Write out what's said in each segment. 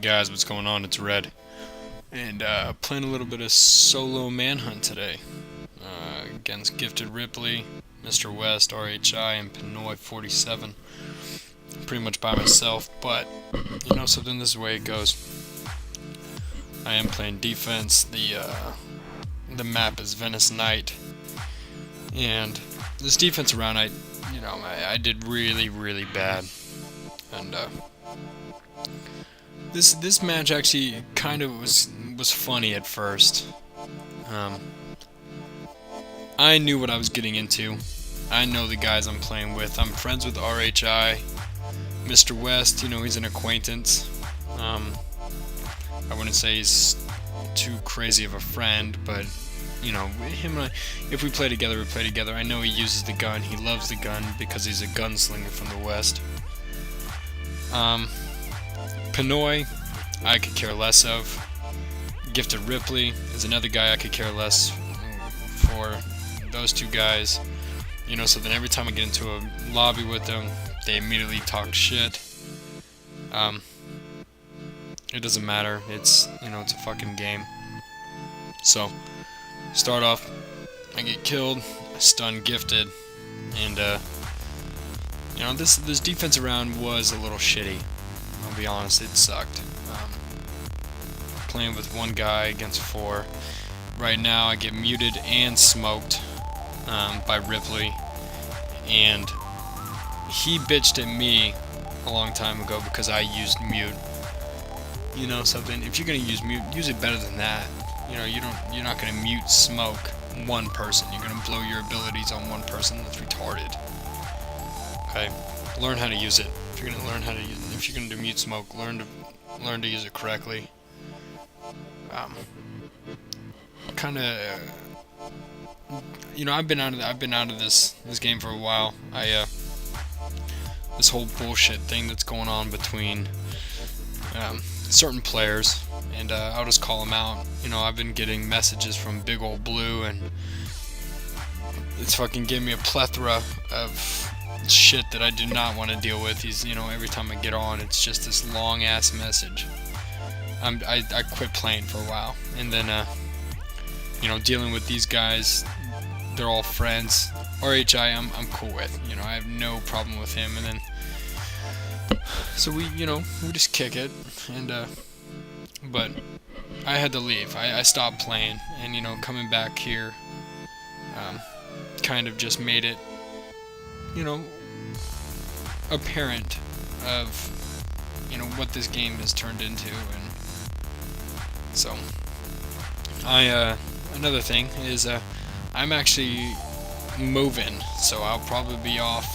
guys, what's going on? It's Red, and playing a little bit of solo Manhunt today against Gifted Ripley, Mr. West, RHI, and Pinoy 47. Pretty much by myself, but you know something. This is the way it goes. I am playing defense. The map is Venice Night, and this defense round, I did really bad, and This match actually kind of was funny at first. Um, I knew what I was getting into. I know the guys I'm playing with. I'm friends with RHI, Mr. West. You know, he's an acquaintance. I wouldn't say he's too crazy of a friend, but you know, him and I, if we play together, we play together. I know he uses the gun. He loves the gun because he's a gunslinger from the West. Pinoy, I could care less of. Gifted Ripley is another guy I could care less for. Those two guys, you know, so then every time I get into a lobby with them, they immediately talk shit. It doesn't matter. It's, you know, it's a fucking game. So, start off, I get killed, I stun Gifted, and you know, this defensive round was a little shitty. I'll be honest, it sucked. Playing with one guy against four. Right now I get muted and smoked by Ripley, and he bitched at me a long time ago because I used mute. You know something, if you're gonna use mute, use it better than that. You know, you're not gonna mute smoke one person. You're gonna blow your abilities on one person. That's retarded. Okay, learn how to use it. If you're gonna learn how to use it, if you're gonna do mute smoke, learn to use it correctly. Kind of, you know, I've been out of this game for a while. This whole bullshit thing that's going on between certain players, and I'll just call them out. You know, I've been getting messages from Big Old Blue, and it's fucking giving me a plethora of shit that I do not want to deal with. He's, you know, every time I get on, it's just this long ass message. I quit playing for a while, and then you know, dealing with these guys, they're all friends. RHI, I'm cool with. You know, I have no problem with him, and then so we just kick it, and but I had to leave. I stopped playing, and you know, coming back here kind of just made it, you know, apparent of, you know, what this game has turned into. And so another thing is I'm actually moving, so I'll probably be off.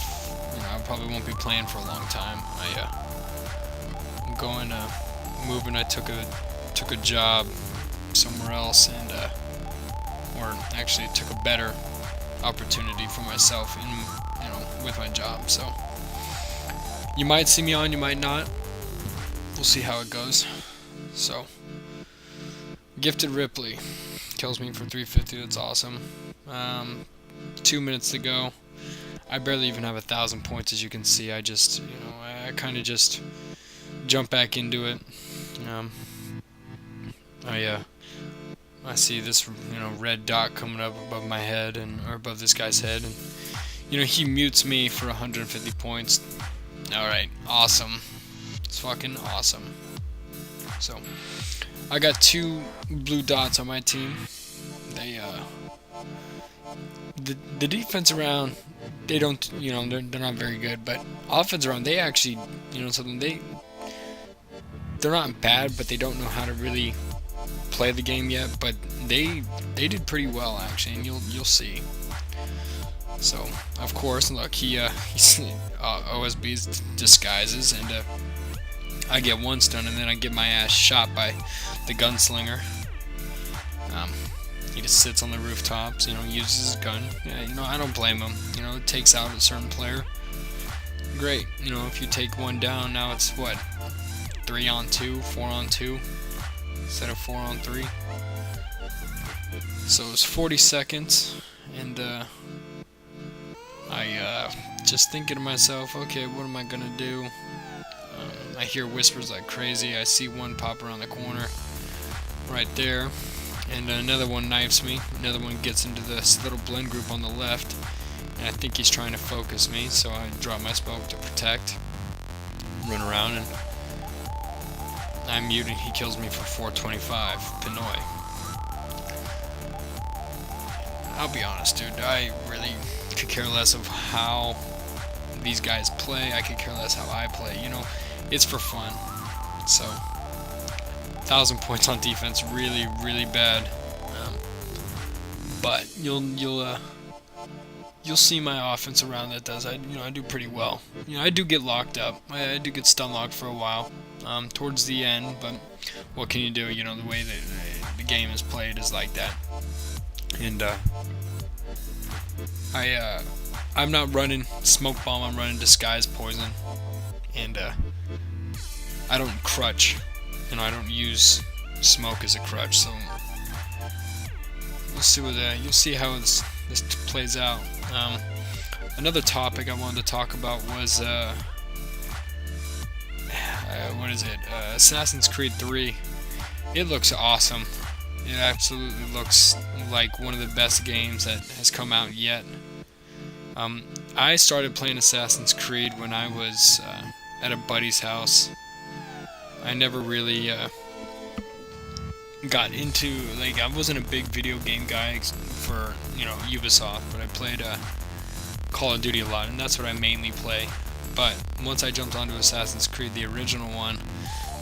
You know, I probably won't be playing for a long time. I'm going moving. I took a job somewhere else, and or actually took a better opportunity for myself in, you know, with my job. So you might see me on, you might not. We'll see how it goes. So Gifted Ripley kills me for 350. That's awesome. 2 minutes to go. I barely even have 1,000 points, as you can see. I just, you know, I kind of just jump back into it. I see this, you know, red dot coming up above my head, or above this guy's head, and you know, he mutes me for 150 points. All right, awesome. It's fucking awesome. So I got 2 blue dots on my team. They the defense around, they don't, you know, they're not very good, but offense around, they actually, you know, something, they're not bad, but they don't know how to really play the game yet. But they did pretty well actually, and you'll see. So of course, look, he's OSB's disguises, and I get one stun, and then I get my ass shot by the gunslinger. He just sits on the rooftops, you know, uses his gun. Yeah, you know, I don't blame him. You know, it takes out a certain player. Great. You know, if you take one down, now it's what? 3-on-2, 4-on-2, instead of 4-on-3. So it's 40 seconds, and I just thinking to myself, okay, what am I gonna do? I hear whispers like crazy. I see one pop around the corner right there, and another one knifes me. Another one gets into this little blend group on the left, and I think he's trying to focus me, so I drop my smoke to protect, run around, and I'm muting. He kills me for 425 Pinoy. I'll be honest, dude, I really could care less of how these guys play. I could care less how I play. You know, it's for fun. So 1,000 points on defense, really, really bad. But you'll see my offense around that does. I do pretty well. I do get locked up. I do get stun locked for a while towards the end. But what can you do? The way that the game is played is like that. And I'm not running smoke bomb. I'm running disguise poison. And I don't crutch. I don't use smoke as a crutch. So you'll see how this plays out. Another topic I wanted to talk about was what is it? Assassin's Creed 3. It looks awesome. It absolutely looks like one of the best games that has come out yet. I started playing Assassin's Creed when I was at a buddy's house. I never really got into, I wasn't a big video game guy for, Ubisoft, but I played Call of Duty a lot, and that's what I mainly play. But once I jumped onto Assassin's Creed, the original one,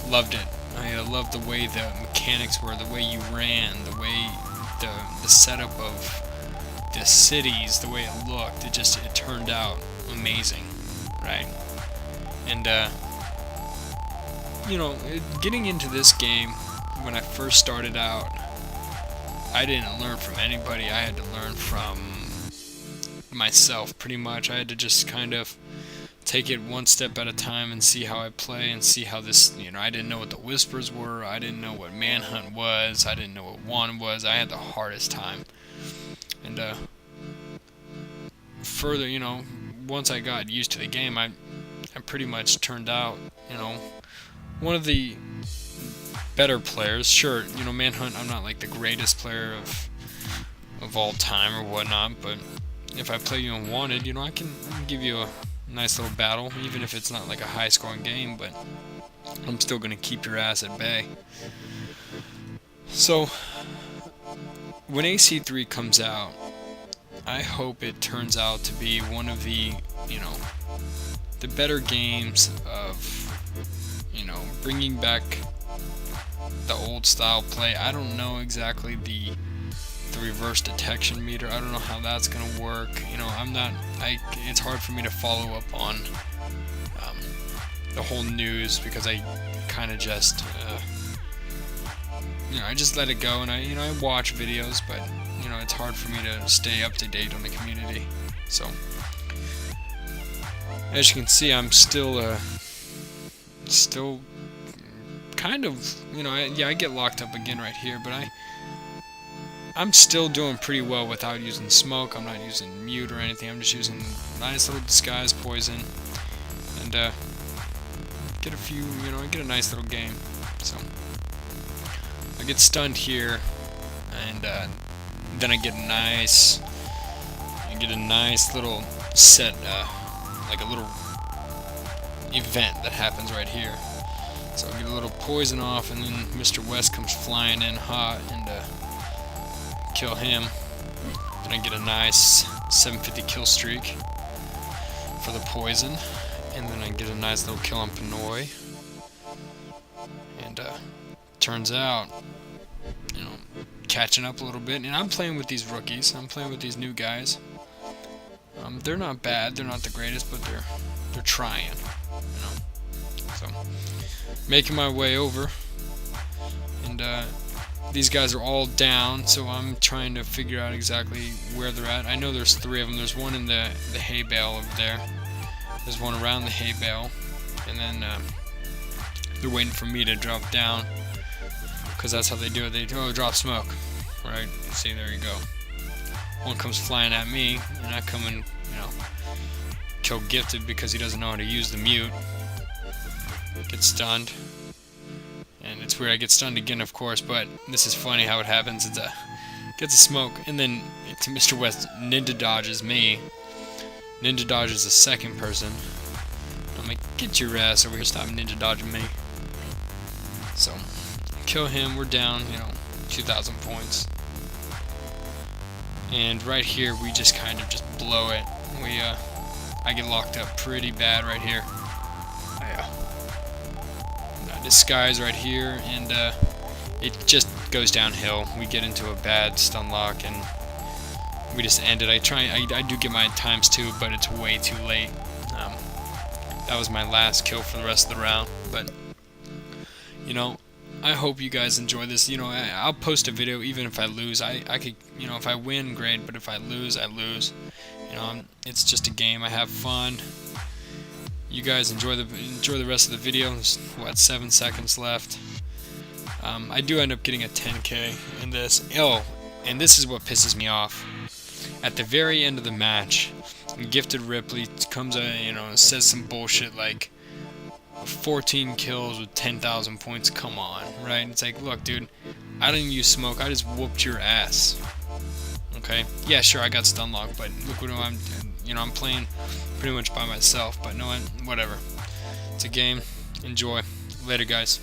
loved it. I loved the way the mechanics were, the way you ran, the way the setup of the cities, the way it looked. It turned out amazing, right? And getting into this game, when I first started out, I didn't learn from anybody. I had to learn from myself, pretty much. I had to just kind of take it one step at a time and see how I play and see how this, I didn't know what the whispers were. I didn't know what Manhunt was. I didn't know what One was. I had the hardest time. And further, once I got used to the game, I pretty much turned out, one of the better players. Sure, Manhunt, I'm not like the greatest player of all time or whatnot, but if I play you Unwanted, I can give you a nice little battle, even if it's not like a high scoring game, but I'm still going to keep your ass at bay. So when AC3 comes out, I hope it turns out to be one of the better games of bringing back the old style play. I don't know exactly the reverse detection meter. I don't know how that's gonna work. It's hard for me to follow up on the whole news because I kind of just I just let it go, and I watch videos, but it's hard for me to stay up to date on the community. So as you can see, I'm still kind of, I get locked up again right here, but I'm still doing pretty well without using smoke. I'm not using mute or anything. I'm just using nice little disguise poison, and get a few, I get a nice little game. So I get stunned here, and then I get a nice little set, like a little event that happens right here. So I get a little poison off, and then Mr. West comes flying in hot, and kill him. Then I get a nice 750 kill streak for the poison, and then I get a nice little kill on Pinoy. And turns out, catching up a little bit. And I'm playing with these rookies. I'm playing with these new guys. They're not bad. They're not the greatest, but they're trying. So making my way over, and these guys are all down, so I'm trying to figure out exactly where they're at. I know there's 3 of them. There's one in the hay bale over there. There's one around the hay bale, and then they're waiting for me to drop down, because that's how they do it. They drop smoke, right? See, there you go. One comes flying at me, and I come and kill Gifted because he doesn't know how to use the mute. get stunned. And it's weird, I get stunned again, of course, but this is funny how it happens. It's gets a smoke, and then Mr. West ninja dodges me. Ninja dodges the second person. I'm like, get your ass over here, stop ninja dodging me. So, kill him, we're down, 2,000 points. And right here, we just kind of just blow it. I get locked up pretty bad right here. Disguise right here, and it just goes downhill. We get into a bad stun lock, and we just end it. I do get my times 2, but it's way too late. That was my last kill for the rest of the round. But I hope you guys enjoy this. I'll post a video even if I lose. I could, if I win, great, but if I lose, I lose. It's just a game. I have fun. You guys enjoy the rest of the video. There's, 7 seconds left. I do end up getting a 10k in this. Oh, and this is what pisses me off. At the very end of the match, Gifted Ripley comes says some bullshit like 14 kills with 10,000 points. Come on, right? It's like, look, dude, I didn't use smoke. I just whooped your ass. Okay? Yeah, sure, I got stun locked, but look what I'm playing pretty much by myself, but no, whatever. It's a game. Enjoy. Later, guys.